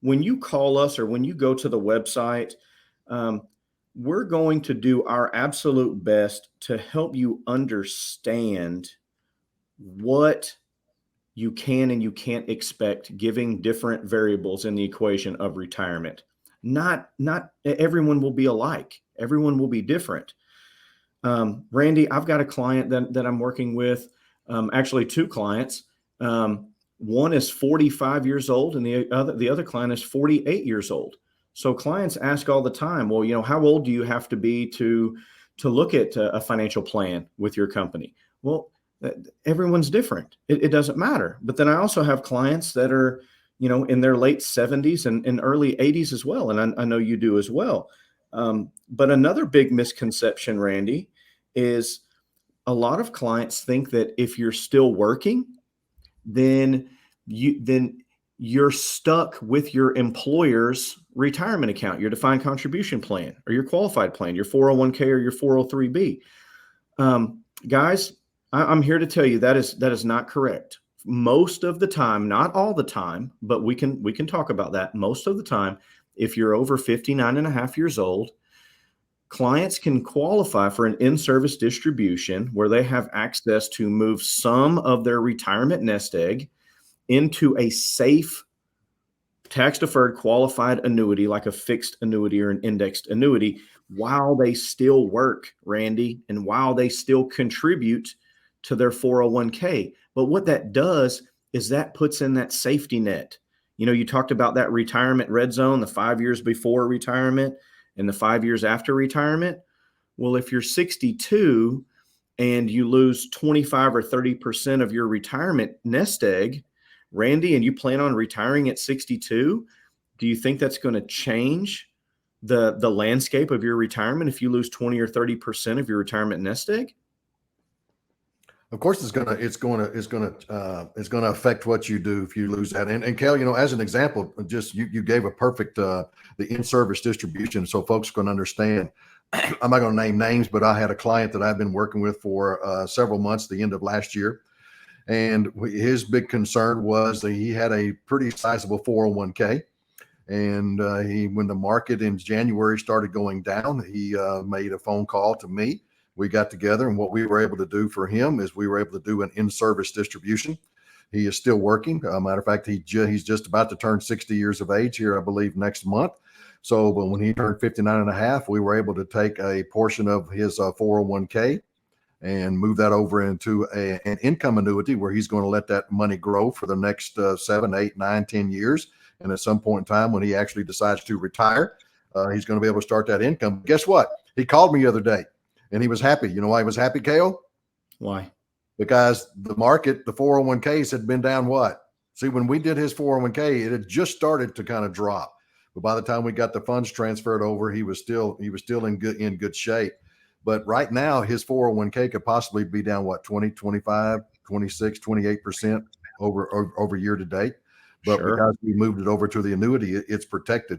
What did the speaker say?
when you call us or when you go to the website, um, we're going to do our absolute best to help you understand what you can and you can't expect, giving different variables in the equation of retirement. Not everyone will be alike. Everyone will be different. Randy, I've got a client that I'm working with, actually two clients. One is 45 years old and the other client is 48 years old. So clients ask all the time, well, how old do you have to be to look at a financial plan with your company? Well, everyone's different. It doesn't matter. But then I also have clients that are, in their late 70s and early 80s as well. And I know you do as well. But another big misconception, Randy, is a lot of clients think that if you're still working, then you're stuck with your employer's retirement account, your defined contribution plan, or your qualified plan, your 401k or your 403b. Guys, I'm here to tell you that is not correct. Most of the time, not all the time, but we can talk about that. Most of the time, if you're over 59 and a half years old, clients can qualify for an in-service distribution where they have access to move some of their retirement nest egg into a safe tax-deferred qualified annuity, like a fixed annuity or an indexed annuity, while they still work, Randy, and while they still contribute to their 401k. But what that does is that puts in that safety net. You talked about that retirement red zone, the 5 years before retirement and the 5 years after retirement. Well, if you're 62 and you lose 25 or 30% of your retirement nest egg, Randy, and you plan on retiring at 62, do you think that's going to change the landscape of your retirement if you lose 20 or 30% of your retirement nest egg? Of course, it's gonna affect what you do if you lose that. And Kale, as an example, just you gave a perfect the in-service distribution, so folks can understand. I'm not going to name names, but I had a client that I've been working with for several months, the end of last year, and his big concern was that he had a pretty sizable 401k, and when the market in January started going down, he made a phone call to me. We got together, and what we were able to do for him is we were able to do an in-service distribution. He is still working. Matter of fact, he's just about to turn 60 years of age here, I believe, next month. So, but when he turned 59 and a half, we were able to take a portion of his 401k and move that over into an income annuity where he's going to let that money grow for the next 7, 8, 9, 10 years. And at some point in time, when he actually decides to retire, he's going to be able to start that income. Guess what? He called me the other day. And he was happy. You know why he was happy, Kale? Why? Because the market, the 401ks had been down what? See, when we did his 401k, it had just started to kind of drop. But by the time we got the funds transferred over, he was still in good shape. But right now, his 401k could possibly be down what, 20, 25, 26, 28% over year to date. But Sure. because we moved it over to the annuity, it's protected.